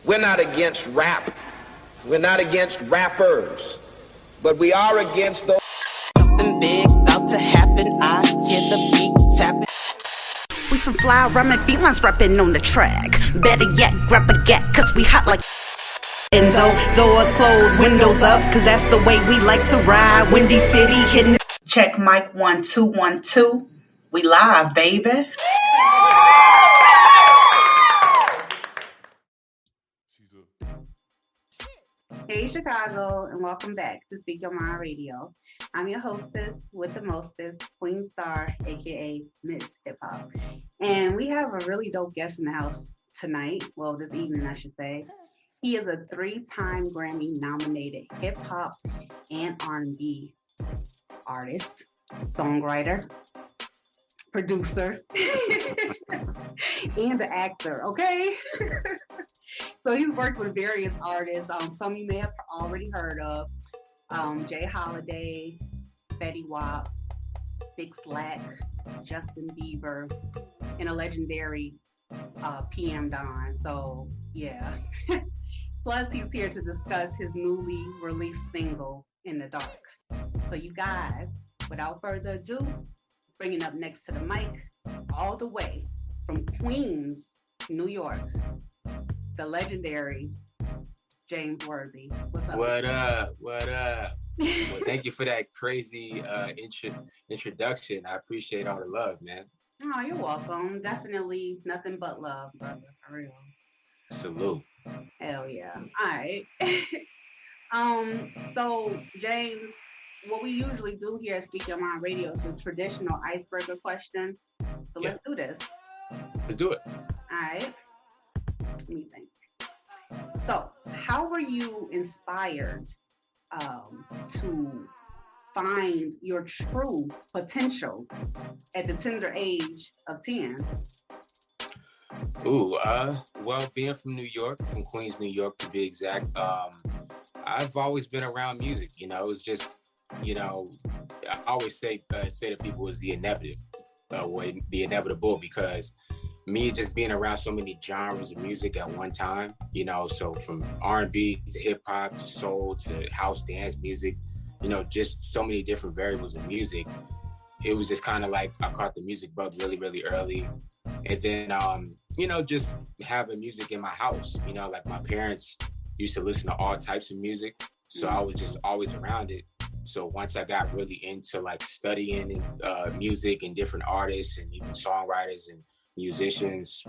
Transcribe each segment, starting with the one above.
We're not against rap. We're not against rappers. But we are against those. Something big about to happen. I hear the beat tapping. We some fly rhyming felines rapping on the track. Better yet, grab a gat, cause we hot like Enzo. Doors closed, windows up, cause that's the way we like to ride. Windy City hitting. Check mic 1 2 1 2. We live, baby. Hey Chicago, and welcome back to Speak Your Mind Radio. I'm your hostess with the mostest, Queen Star, aka Miss Hip Hop. And we have a really dope guest in the house tonight. Well, this evening, I should say. He is a 3-time Grammy nominated hip hop and R&B artist, songwriter, producer, and an actor, okay? So he's worked with various artists. Some you may have already heard of. Jay Holiday, Fetty Wap, Six Lack, Justin Bieber, and a legendary PM Don. So yeah. Plus he's here to discuss his newly released single, In the Dark. So you guys, without further ado, bringing up next to the mic, all the way from Queens, New York, the legendary James Worthy. What's up? What up? What up? Well, thank you for that crazy introduction. I appreciate all the love, man. Oh, you're welcome. Definitely nothing but love, brother. For real. Salute. Hell yeah. All right. So James, what we usually do here at Speak Your Mind Radio is a traditional icebreaker question. So let's do this. Let's do it. All right. Let me think. So, how were you inspired to find your true potential at the tender age of 10? Well, being from New York, from Queens, New York to be exact, I've always been around music. You know, it's just, you know, I always say to people it's the inevitable, because me just being around so many genres of music at one time, you know, so from R&B to hip hop to soul to house dance music, you know, just so many different variables of music. It was just kind of like I caught the music bug really, really early. And then, you know, just having music in my house, you know, like my parents used to listen to all types of music. So I was just always around it. So once I got really into like studying music and different artists and even songwriters and musicians,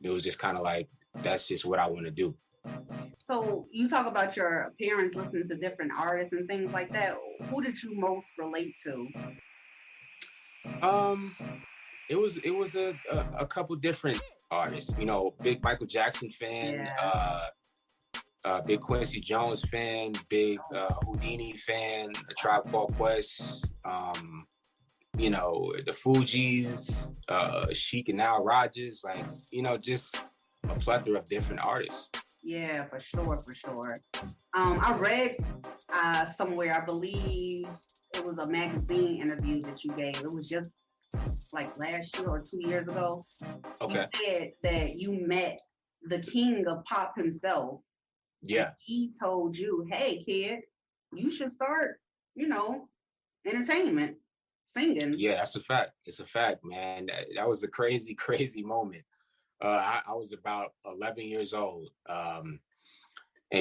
it was just kind of like, that's just what I want to do. So you talk about your parents listening to different artists and things like that. Who did you most relate to? It was a couple different artists, you know, big Michael Jackson fan, big Quincy Jones fan, big Houdini fan, A Tribe Called Quest, you know, the Fugees, Chic and Nile Rodgers, like, you know, just a plethora of different artists. Yeah, for sure. I read somewhere, I believe it was a magazine interview that you gave. It was just like last year or 2 years ago. Okay. You said that you met the king of pop himself. Yeah. He told you, hey, kid, you should start, you know, entertainment. Singing. Yeah, that's a fact. It's a fact, man. That was a crazy, crazy moment. I was about 11 years old. And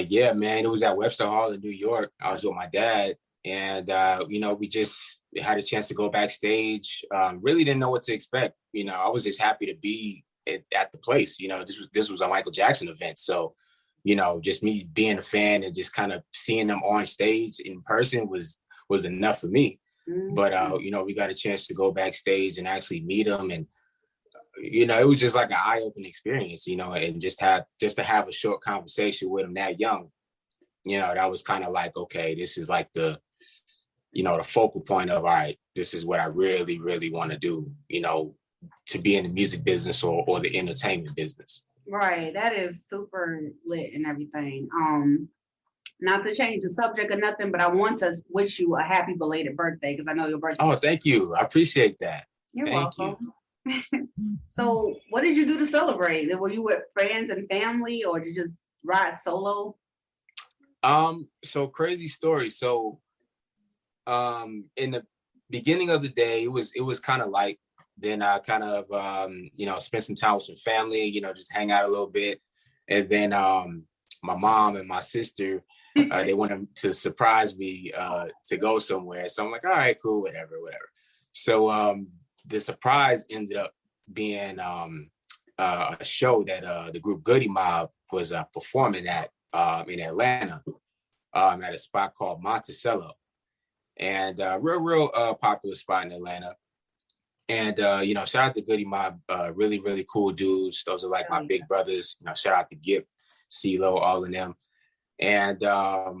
yeah, man, it was at Webster Hall in New York. I was with my dad, and, you know, we just had a chance to go backstage. Really didn't know what to expect. You know, I was just happy to be at the place. You know, this was a Michael Jackson event. So, you know, just me being a fan and just kind of seeing them on stage in person was enough for me. But, you know, we got a chance to go backstage and actually meet him. And, you know, it was just like an eye-opening experience, you know, and just to have a short conversation with him that young, you know, that was kind of like, okay, this is like the, you know, the focal point of, all right, this is what I really, really want to do, you know, to be in the music business or the entertainment business. Right. That is super lit and everything. Not to change the subject or nothing, but I want to wish you a happy belated birthday because I know your birthday. Oh, thank you. I appreciate that. You're welcome. So what did you do to celebrate? Were you with friends and family, or did you just ride solo? So crazy story. So in the beginning of the day, it was kind of light. Then I kind of spent some time with some family, just hang out a little bit. And then my mom and my sister, they wanted to surprise me to go somewhere. So I'm like, all right, cool, whatever. So the surprise ended up being a show that the group Goody Mob was performing at in Atlanta at a spot called Monticello. And real popular spot in Atlanta. And, shout out to Goody Mob, really, really cool dudes. Those are like my big brothers. Shout out to Gip, CeeLo, all of them. And I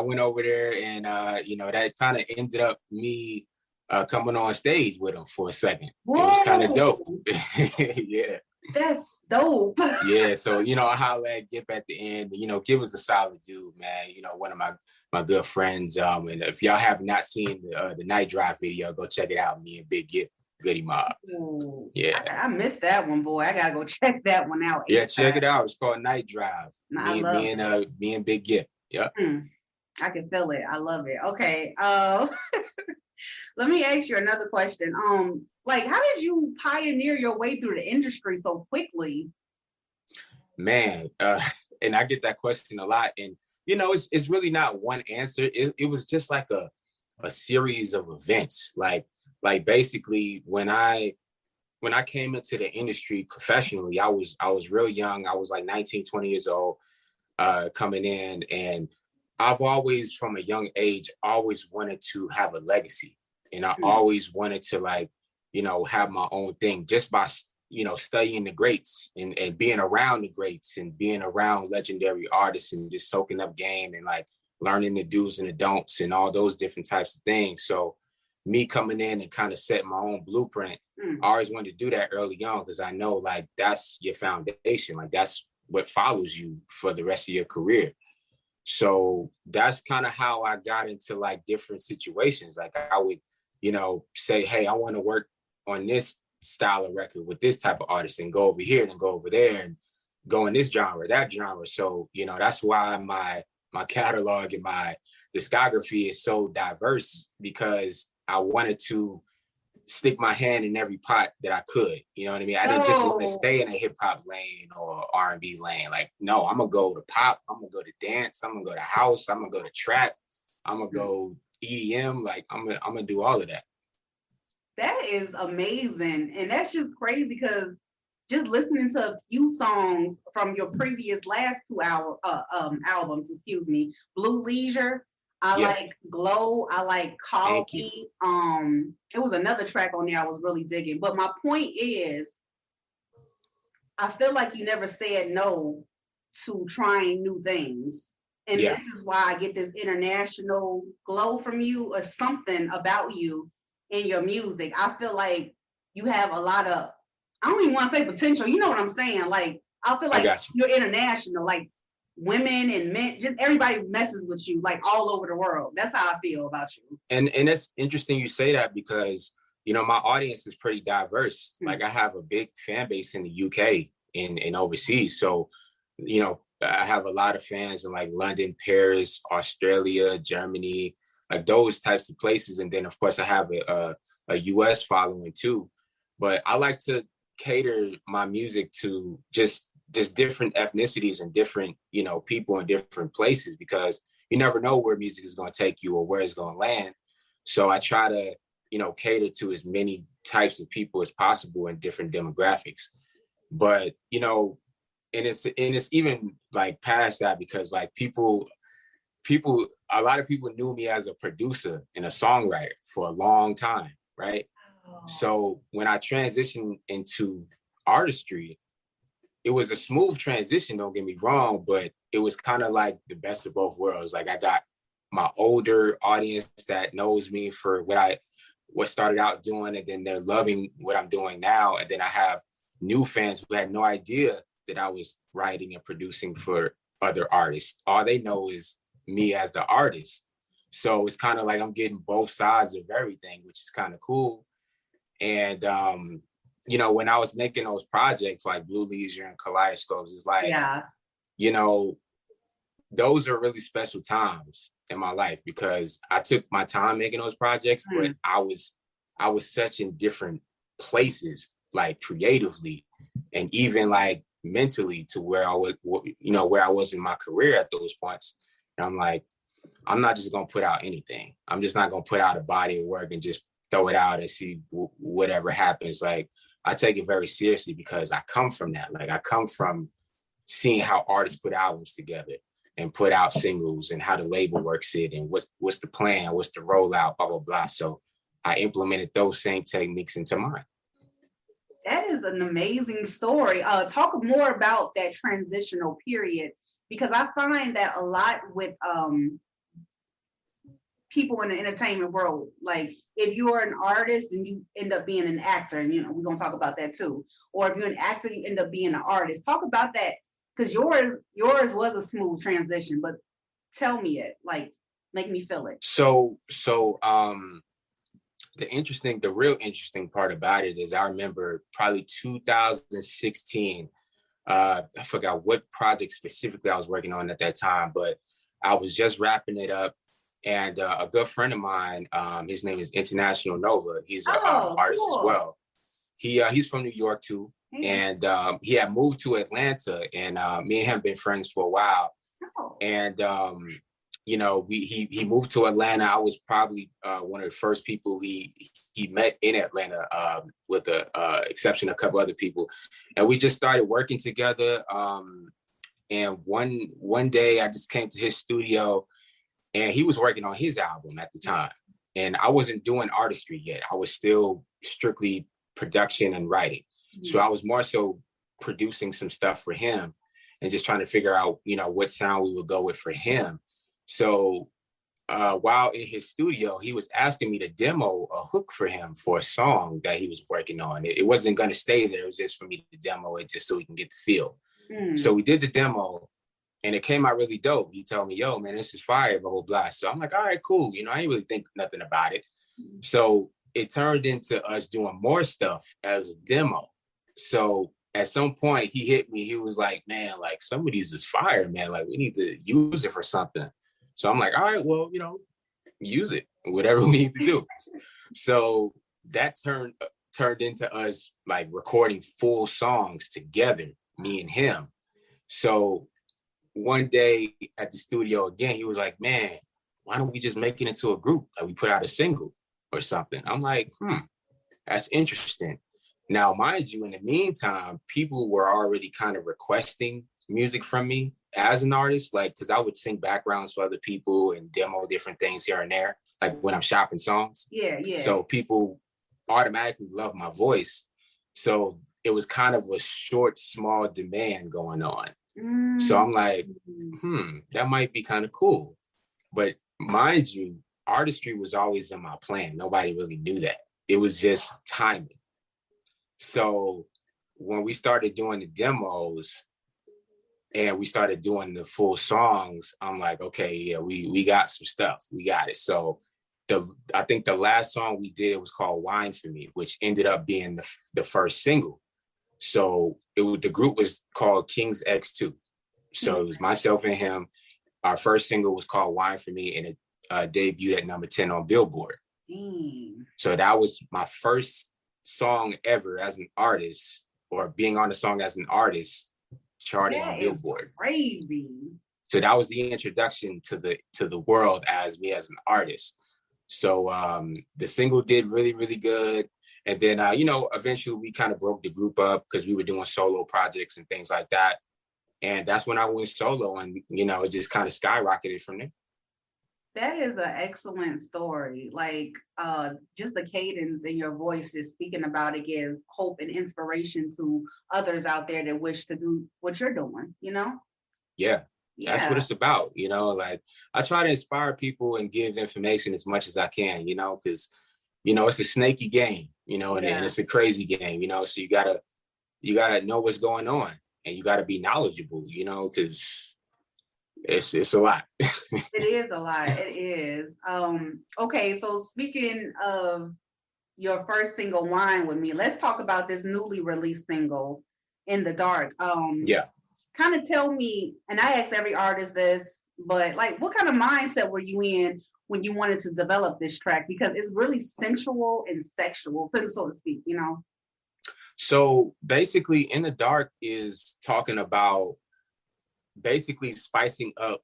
went over there and, that kind of ended up me coming on stage with them for a second. Whoa. It was kind of dope. Yeah. That's dope. Yeah, so I holler at Gip at the end. Gip was a solid dude, man. One of my good friends. And if y'all have not seen the Night Drive video, go check it out. Me and Big Gip, Goody Mob. Ooh, yeah, I missed that one, boy. I gotta go check that one out. Yeah, check it out. It's called Night Drive. Me and Big Gip. Yep. I can feel it. I love it. Okay. Let me ask you another question. How did you pioneer your way through the industry so quickly? Man, and I get that question a lot. And, it's really not one answer. It was just like a series of events. Like basically when I came into the industry professionally, I was real young. I was like 19, 20 years old coming in. And I've always, from a young age, always wanted to have a legacy. And I always wanted to have my own thing just by, studying the greats and being around the greats and being around legendary artists and just soaking up game and learning the do's and the don'ts and all those different types of things. So me coming in and kind of setting my own blueprint, I always wanted to do that early on because I know that's your foundation. That's what follows you for the rest of your career. So that's kind of how I got into different situations. I would, say, hey, I want to work on this style of record with this type of artist and go over here and go over there and go in this genre, that genre. So, that's why my catalog and my discography is so diverse because I wanted to stick my hand in every pot that I could. You know what I mean? I didn't just want to stay in a hip hop lane or R&B lane. No, I'm going to go to pop. I'm going to go to dance. I'm going to go to house. I'm going to go to trap. I'm going to go EDM. I'm going to do all of that. That is amazing. And that's just crazy because just listening to a few songs from your previous last albums, Blue Leisure, I like Glow, I like Coffee. It was another track on there I was really digging. But my point is, I feel like you never said no to trying new things. And this is why I get this international glow from you or something about you in your music. I feel like you have a lot of, I don't even want to say potential. You know what I'm saying? I feel like you're international, women and men, just everybody messes with you all over the world. That's how I feel about you. And it's interesting you say that because, my audience is pretty diverse. I have a big fan base in the UK and overseas. So, I have a lot of fans in London, Paris, Australia, Germany, those types of places. And then of course I have a US following too, but I like to cater my music to just different ethnicities and different, people in different places because you never know where music is going to take you or where it's going to land. So I try to, cater to as many types of people as possible in different demographics. But, and it's even past that because people, a lot of people knew me as a producer and a songwriter for a long time, right? Oh. So when I transitioned into artistry, it was a smooth transition, don't get me wrong, but it was kind of the best of both worlds. I got my older audience that knows me for what started out doing, and then they're loving what I'm doing now. And then I have new fans who had no idea that I was writing and producing for other artists. All they know is me as the artist. So it's kind of I'm getting both sides of everything, which is kind of cool. And, when I was making those projects like Blue Leisure and Kaleidoscopes, it's you know, those are really special times in my life because I took my time making those projects, but I was such in different places, like creatively and even like mentally to where I was, you know, where I was in my career at those points. And I'm like, I'm not just going to put out anything. I'm just not going to put out a body of work and just throw it out and see whatever happens. Like, I take it very seriously because I come from that. Like, I come from seeing how artists put albums together and put out singles and how the label works it and what's the plan, what's the rollout, blah, blah, blah. So I implemented those same techniques into mine. That is an amazing story. Talk more about that transitional period, because I find that a lot with people in the entertainment world, like if you're an artist and you end up being an actor, and you know, we're gonna talk about that too, or if you're an actor, you end up being an artist. Talk about that, because yours was a smooth transition, but tell me it, like, make me feel it. So the real interesting part about it is I remember probably 2016, I forgot what project specifically I was working on at that time, but I was just wrapping it up. And a good friend of mine, his name is International Nova. He's an artist as well. He's from New York too. And he had moved to Atlanta, and me and him been friends for a while. And you know, he moved to Atlanta. I was probably one of the first people he met in Atlanta, with the exception of a couple other people. And we just started working together. And one day I just came to his studio, and he was working on his album at the time. And I wasn't doing artistry yet. I was still strictly production and writing. So I was more so producing some stuff for him and just trying to figure out, you know, what sound we would go with for him. So while in his studio, he was asking me to demo a hook for him for a song that he was working on. It wasn't going to stay there. It was just for me to demo it just so we can get the feel. So we did the demo, and it came out really dope. He told me, yo, man, this is fire, blah, blah, blah. So I'm like, all right, cool. You know, I didn't really think nothing about it. So it turned into us doing more stuff as a demo. So at some point he hit me. He was like, man, like some of these is fire, man. Like we need to use it for something. So I'm like, all right, well, you know, use it, whatever we need to do. So that turned into us like recording full songs together, me and him. So one day at the studio again, he was like, man, why don't we just make it into a group? Like we put out a single or something. I'm like, that's interesting. Now, mind you, in the meantime, people were already kind of requesting music from me as an artist, like, because I would sing backgrounds for other people and demo different things here and there, like when I'm shopping songs. Yeah. So people automatically love my voice. So it was kind of a short, small demand going on. So I'm like, that might be kind of cool. But mind you, artistry was always in my plan. Nobody really knew that. It was just timing. So when we started doing the demos and we started doing the full songs, I'm like, okay, yeah, we got some stuff. We got it. So I think the last song we did was called Wine for Me, which ended up being the first single. So the group was called King's X2. So it was myself and him. Our first single was called Wine for Me, and it debuted at number 10 on Billboard. So that was my first song ever as an artist, or being on the song as an artist, charting on Billboard. Crazy. So that was the introduction to the world as me as an artist. So the single did really, really good. And then, you know, eventually we kind of broke the group up because we were doing solo projects and things like that. And that's when I went solo, and, you know, it just kind of skyrocketed from there. That is an excellent story. Like, just the cadence in your voice, just speaking about it, gives hope and inspiration to others out there that wish to do what you're doing, you know? Yeah. That's what it's about, you know? Like, I try to inspire people and give information as much as I can, you know, because, you know, it's a snaky game, you know, and it's a crazy game, you know, so you gotta know what's going on, and you gotta be knowledgeable, you know, because it's a lot. It is a lot. It is. Okay, so speaking of your first single, Wine with Me, let's talk about this newly released single, In the Dark. Yeah. kind of tell me, and I ask every artist this, but like, what kind of mindset were you in when you wanted to develop this track? Because it's really sensual and sexual, so to speak, you know? So basically, In the Dark is talking about basically spicing up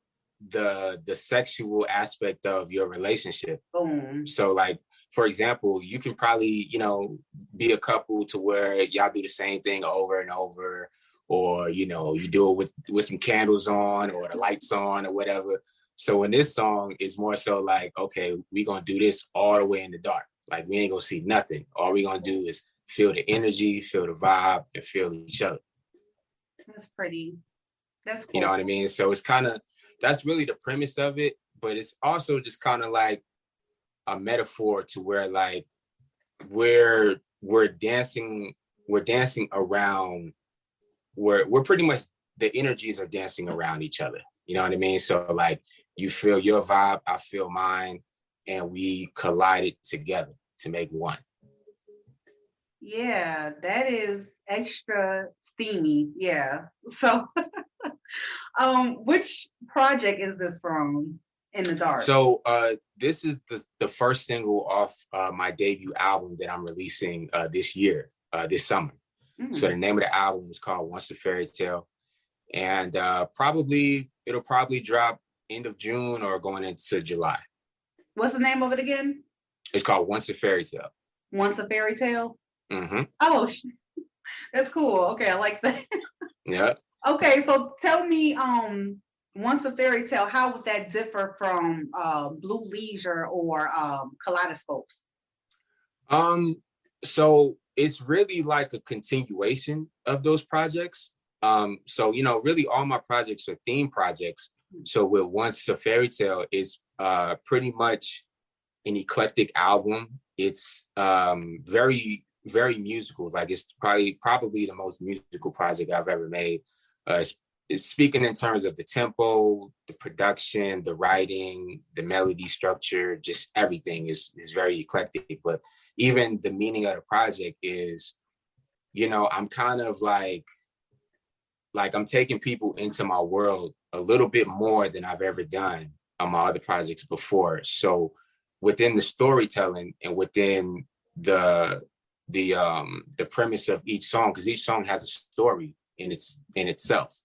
the sexual aspect of your relationship. Boom. So like, for example, you can probably, you know, be a couple to where y'all do the same thing over and over, or, you know, you do it with some candles on or the lights on or whatever. So in this song, it's more so like, okay, we gonna do this all the way in the dark. Like, we ain't gonna see nothing. All we gonna do is feel the energy, feel the vibe, and feel each other. That's pretty. That's cool. You know what I mean? So it's kind of, that's really the premise of it, but it's also just kind of like a metaphor to where like we're dancing around, we're pretty much, the energies are dancing around each other. You know what I mean? So like, you feel your vibe, I feel mine, and we collided together to make one. Yeah, that is extra steamy. Yeah. So which project is this from, In the Dark? So this is the first single off my debut album that I'm releasing this year, this summer. So the name of the album is called Once a Fairy Tale. And it'll probably drop end of June or going into July. What's the name of it again? It's called Once a Fairy Tale. Once a Fairy Tale? Mm-hmm. Oh, that's cool. Okay, I like that. Yeah. Okay, so tell me, Once a Fairy Tale, how would that differ from Blue Leisure or Kaleidoscopes? So it's really like a continuation of those projects. So, you know, really all my projects are theme projects. So with Once a Fairy Tale is pretty much an eclectic album. It's very, very musical. Like, it's probably the most musical project I've ever made. It's speaking in terms of the tempo, the production, the writing, the melody structure, just everything is very eclectic. But even the meaning of the project is, you know, I'm kind of like I'm taking people into my world a little bit more than I've ever done on my other projects before. So within the storytelling and within the premise of each song, because each song has a story in itself.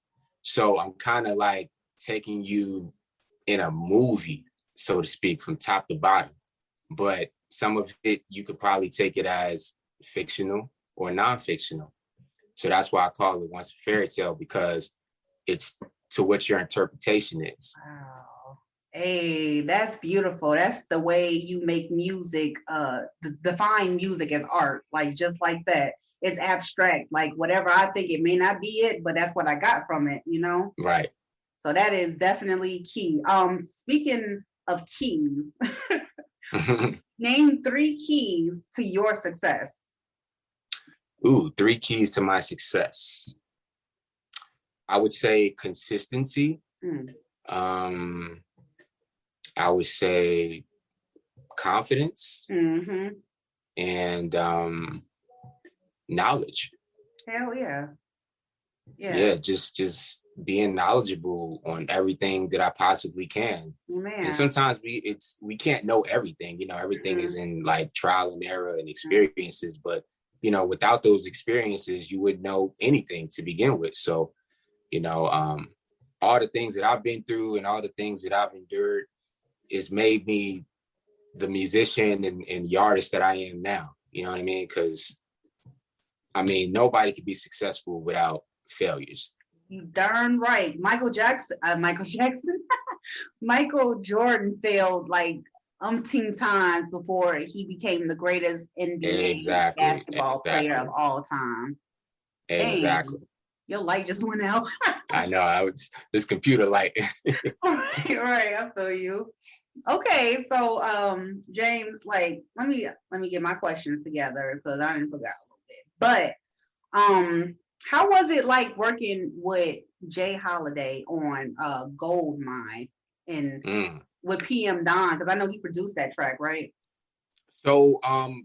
So I'm kind of like taking you in a movie, so to speak, from top to bottom. But some of it, you could probably take it as fictional or non-fictional. So that's why I call it Once a Fairy Tale, because it's to what your interpretation is. Wow. Hey, that's beautiful. That's the way you make music, define music as art, like just like that. It's abstract, like whatever I think, it may not be it, but that's what I got from it, you know? Right. So that is definitely key. Speaking of keys, name 3 keys to your success. Ooh, 3 keys to my success. I would say consistency. I would say confidence. And knowledge. Hell yeah. Yeah, just being knowledgeable on everything that I possibly can. Man. And sometimes we can't know everything, you know, everything is in like trial and error and experiences, but you know, without those experiences, you wouldn't know anything to begin with. So, you know, all the things that I've been through and all the things that I've endured has made me the musician and the artist that I am now. You know what I mean? Because I mean, nobody can be successful without failures. You darn right. Michael Jordan failed like umpteen times before he became the greatest NBA basketball player of all time. Exactly. Dang, your light just went out. I know. This computer light. right. I feel you. Okay, so James, like, let me get my questions together because I didn't forget a little bit. But how was it like working with Jay Holiday on Gold Mine and with PM Don? Because I know he produced that track, right? So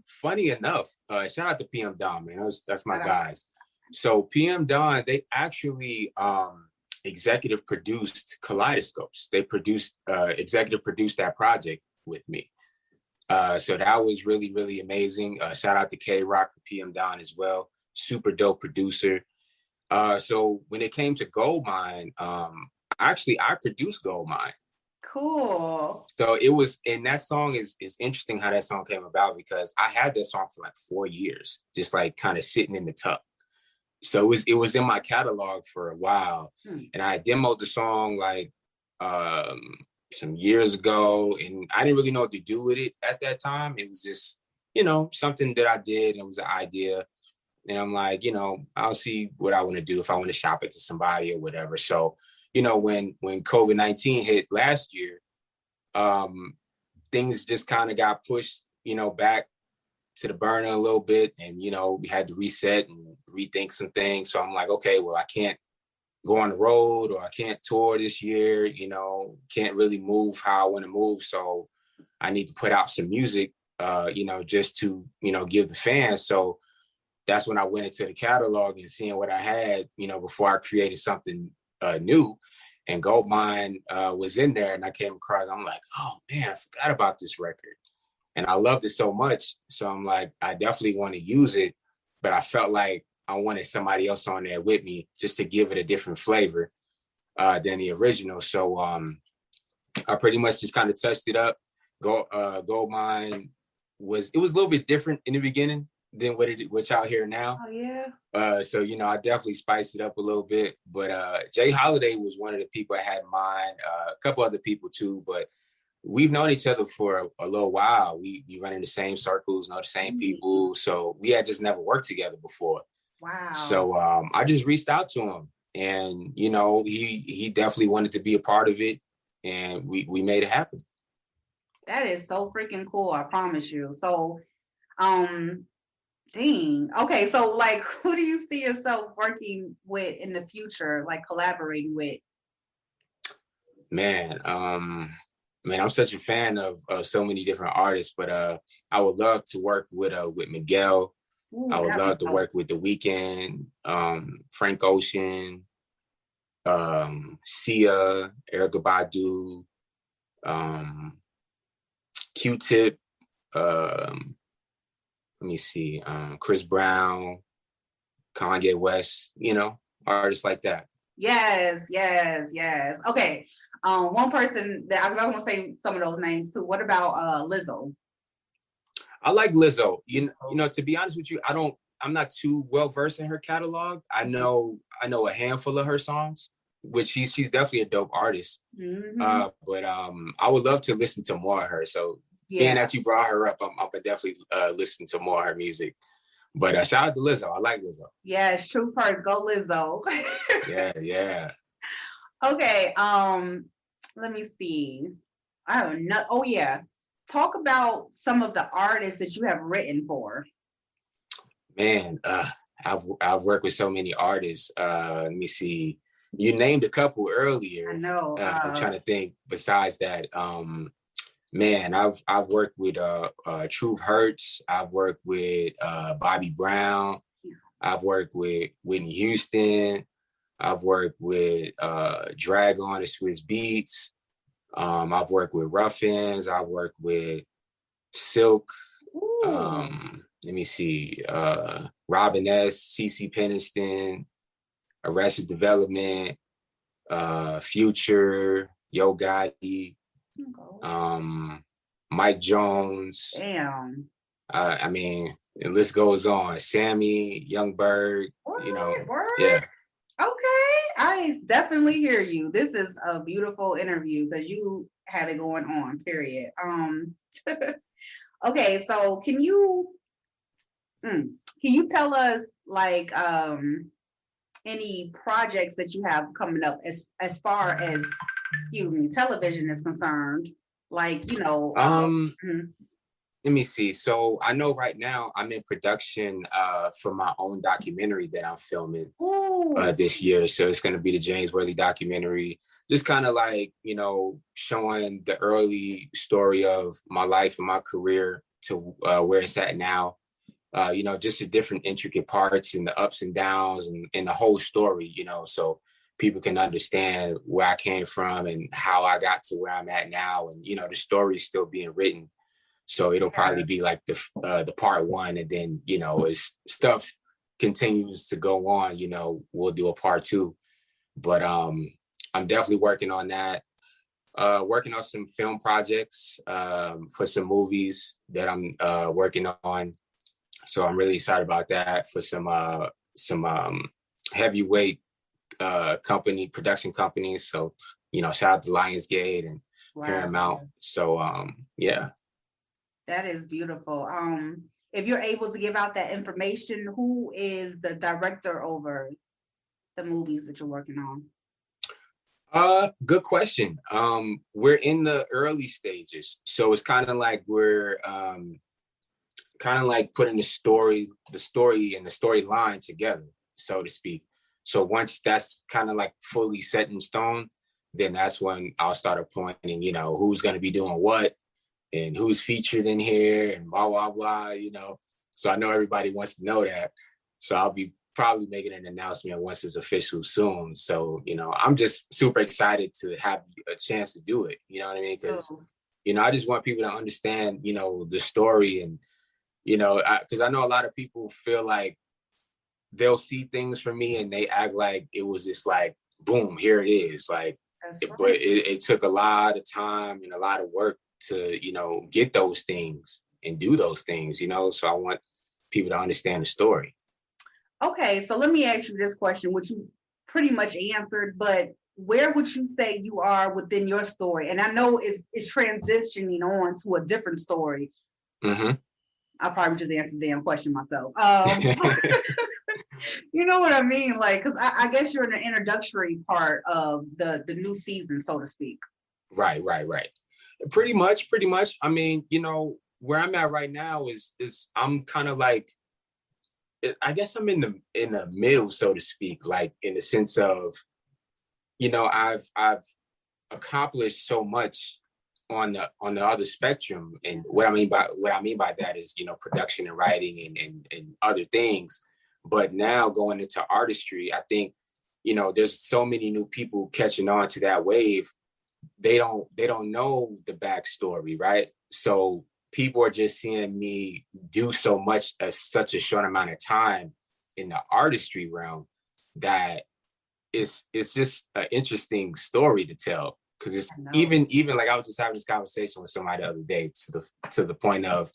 funny enough, shout out to PM Don, man. That's my guys. So PM Don, they actually executive produced Kaleidoscopes. They executive produced that project with me. So that was really, really amazing. Shout out to K-Rock for PM Don as well. Super dope producer. So when it came to Goldmine, actually I produced Goldmine. Cool. So it was, and that song is interesting how that song came about, because I had that song for like 4 years, just like kind of sitting in the tub. So it was in my catalog for a while. And I demoed the song like some years ago, and I didn't really know what to do with it at that time. It was just, something that I did, and it was an idea. And I'm like, I'll see what I want to do, if I want to shop it to somebody or whatever. So, when COVID-19 hit last year, things just kind of got pushed, back to the burner a little bit. And, we had to reset and rethink some things. So I'm like, okay, well, I can't go on the road, or I can't tour this year, can't really move how I want to move. So I need to put out some music, just to, give the fans. So that's when I went into the catalog and seeing what I had, before I created something new. And Goldmine was in there, and I came across, I'm like, oh man, I forgot about this record. And I loved it so much. So I'm like, I definitely want to use it, but I felt like I wanted somebody else on there with me, just to give it a different flavor than the original. So I pretty much just kind of touched it up. Goldmine was a little bit different in the beginning than what y'all hear now. Oh yeah. So I definitely spiced it up a little bit. But Jay Holiday was one of the people I had in mind. A couple other people too, but we've known each other for a little while. We run in the same circles, know the same people. So we had just never worked together before. Wow. So I just reached out to him, and he definitely wanted to be a part of it, and we made it happen. That is so freaking cool, I promise you. So dang. Okay, so like, who do you see yourself working with in the future, like collaborating with? Man, I'm such a fan of so many different artists, but I would love to work with Miguel. Ooh, I would love to work with The Weeknd, Frank Ocean, Sia, Erykah Badu, Q-Tip, let me see, Chris Brown, Kanye West, artists like that. Yes. Okay. One person that I was going to say some of those names too. What about Lizzo? I like Lizzo. To be honest with you, I'm not too well versed in her catalog. I know a handful of her songs, which she's definitely a dope artist. Mm-hmm. But I would love to listen to more of her. So being that you brought her up, I'm gonna definitely listen to more of her music. But shout out to Lizzo. I like Lizzo. Yes, true parts. Go Lizzo. Yeah. Okay. Let me see. I don't know. Oh yeah. Talk about some of the artists that you have written for. Man, I've worked with so many artists. Let me see. You named a couple earlier. I know. I'm trying to think. Besides that, man, I've worked with Truth Hurts. I've worked with Bobby Brown. I've worked with Whitney Houston. I've worked with Drag On and Swiss Beats. I've worked with Ruffins. I've worked with Silk. Let me see. Robin S., CeCe Peniston, Arrested Development, Future, Yo Gotti, Mike Jones. Damn. The list goes on. Sammy, Young Bird, Word? Yeah. Okay, I definitely hear you. This is a beautiful interview because you have it going on, period. Okay, so can you tell us like any projects that you have coming up as far as television is concerned? Like, Let me see. So I know right now I'm in production for my own documentary that I'm filming this year. So it's going to be the James Worthy documentary, just kind of like, showing the early story of my life and my career to where it's at now. Just the different intricate parts and the ups and downs and the whole story, so people can understand where I came from and how I got to where I'm at now. And, you know, the story is still being written. So it'll probably be like the part one. And then, you know, as stuff continues to go on, you know, we'll do a part two. But I'm definitely working on that. Working on some film projects for some movies that I'm working on. So I'm really excited about that, for some heavyweight production companies. So, you know, shout out to Lionsgate and Paramount. So yeah. That is beautiful. If you're able to give out that information, who is the director over the movies that you're working on? Good question. We're in the early stages, so it's kind of like we're kind of like putting the story and the storyline together, so to speak. So once that's kind of like fully set in stone, then that's when I'll start appointing, you know, who's going to be doing what and who's featured in here and blah, blah, blah, you know. So I know everybody wants to know that. So I'll be probably making an announcement once it's official soon. So, you know, I'm just super excited to have a chance to do it. You know what I mean? Because, you know, I just want people to understand, you know, the story. And, you know, because I know a lot of people feel like they'll see things from me and they act like it was just like, boom, here it is. Like, but it took a lot of time and a lot of work to, you know, get those things and do those things, you know. So I want people to understand the story. Okay, so let me ask you this question, which you pretty much answered, but where would you say you are within your story? And I know it's transitioning on to a different story. Mm-hmm. I probably just answered the damn question myself. You know what I mean? Like, because I guess you're in the introductory part of the new season, so to speak. Right. Pretty much. I mean, you know, where I'm at right now is I'm kind of like, I guess I'm in the middle, so to speak, like in the sense of, you know, I've accomplished so much on the other spectrum. And what I mean by that is, you know, production and writing and other things. But now going into artistry, I think, you know, there's so many new people catching on to that wave. They don't know the backstory, right? So people are just seeing me do so much as such a short amount of time in the artistry realm that it's just an interesting story to tell. Because it's even like I was just having this conversation with somebody the other day to the point of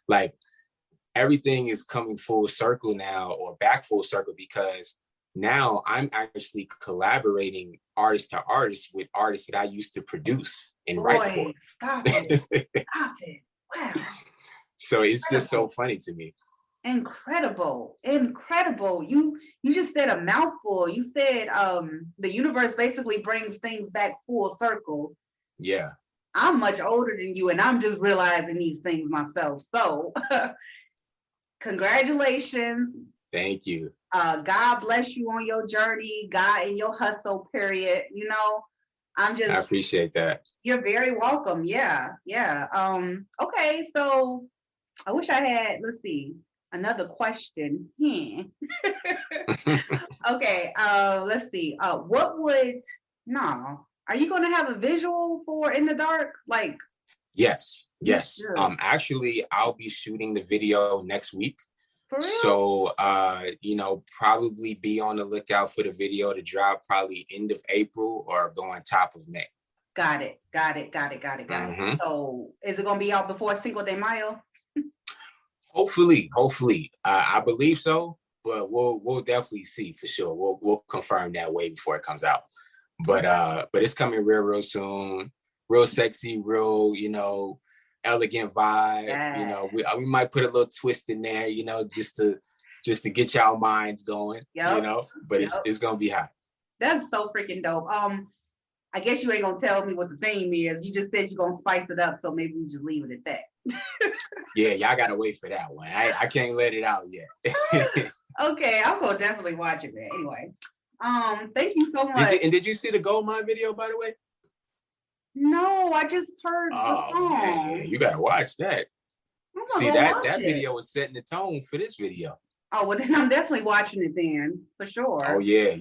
like everything is coming full circle now, or back full circle, because now I'm actually collaborating artist to artist with artists that I used to produce and write for. Stop it. Stop it. Wow. So it's just so funny to me. Incredible. You just said a mouthful. You said the universe basically brings things back full circle. Yeah. I'm much older than you, and I'm just realizing these things myself. So congratulations. Thank you. God bless you on your journey, God in your hustle, period. You know, I appreciate that. You're very welcome. Yeah. Okay, so I wish I had, let's see, another question. Okay, let's see. Are you gonna have a visual for In the Dark? Like, yes. Actually, I'll be shooting the video next week. For real? So, you know, probably be on the lookout for the video to drop probably end of April or going top of May. Got it. Mm-hmm. So is it going to be out before Cinco de Mayo? Hopefully. I believe so, but we'll definitely see for sure. We'll confirm that way before it comes out. But it's coming real soon. Real sexy, real, you know, elegant vibe. Yeah. You know, we might put a little twist in there, you know, just to get y'all minds going. Yep. You know, but it's gonna be hot. That's so freaking dope. I guess you ain't gonna tell me what the theme is. You just said you're gonna spice it up, so maybe we just leave it at that. Yeah, y'all gotta wait for that one. I can't let it out yet. Okay, I'm gonna definitely watch it, man. Anyway, thank you so much. Did you see the Gold Mine video, by the way? No, I just heard the song. Man, you gotta watch that. See, that video was setting the tone for this video. Oh, well, then I'm definitely watching it then, for sure. Oh, yeah.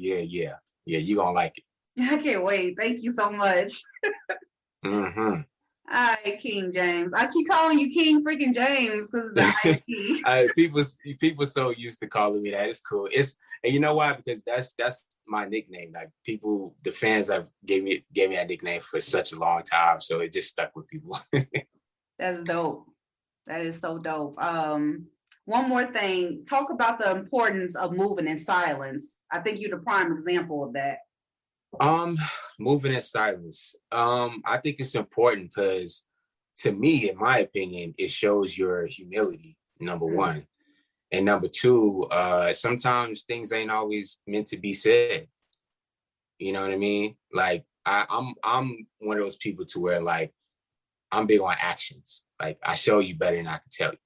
Yeah, you gonna like it. I can't wait. Thank you so much. Mm-hmm. All right, King James. I keep calling you King freaking James because of the IP. People so used to calling me that. It's cool. And you know why? Because that's my nickname. Like people, the fans have gave me that nickname for such a long time, so it just stuck with people. That's dope. That is so dope. One more thing. Talk about the importance of moving in silence. I think you're the prime example of that. Moving in silence. I think it's important because, to me, in my opinion, it shows your humility, number one. And number two, sometimes things ain't always meant to be said. You know what I mean? Like I'm one of those people to where like I'm big on actions. Like I show you better than I can tell you.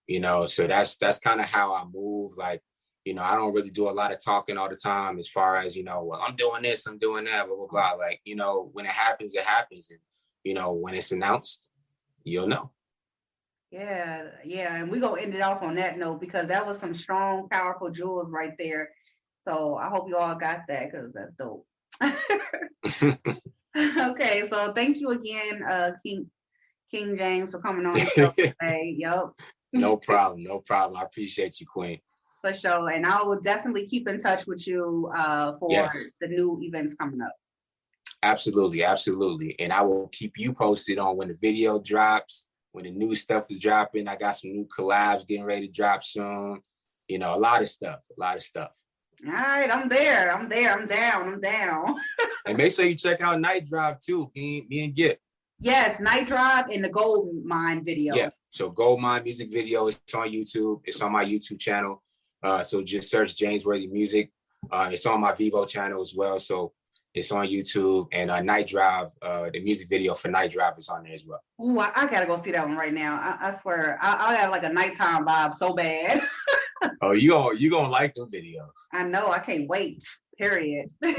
You know, so that's kind of how I move. Like, you know, I don't really do a lot of talking all the time as far as, you know, well, I'm doing this, I'm doing that, blah, blah, blah. Like, you know, when it happens, it happens. And, you know, when it's announced, you'll know. Yeah. And we're going to end it off on that note because that was some strong, powerful jewels right there. So I hope you all got that because that's dope. Okay. So thank you again, King James, for coming on the show today. Yep. No problem. I appreciate you, Queen. For sure. And I will definitely keep in touch with you for the new events coming up. Absolutely. And I will keep you posted on when the video drops, when the new stuff is dropping. I got some new collabs getting ready to drop soon. You know, a lot of stuff. All right, I'm there. I'm down. And make sure you check out Night Drive too, me and Gip. Yes, Night Drive and the Gold Mine video. Yeah, so Gold Mine music video. It's on YouTube. It's on my YouTube channel. So just search James Worthy Music. It's on my Vivo channel as well. So it's on YouTube. And Night Drive, the music video for Night Drive is on there as well. Oh, I gotta go see that one right now. I swear, I'll have like a nighttime vibe so bad. Oh, you gonna like them videos. I know. I can't wait. Period. All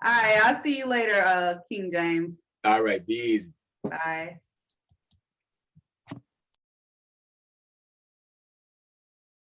right, I'll see you later, King James. All right, be easy. Bye.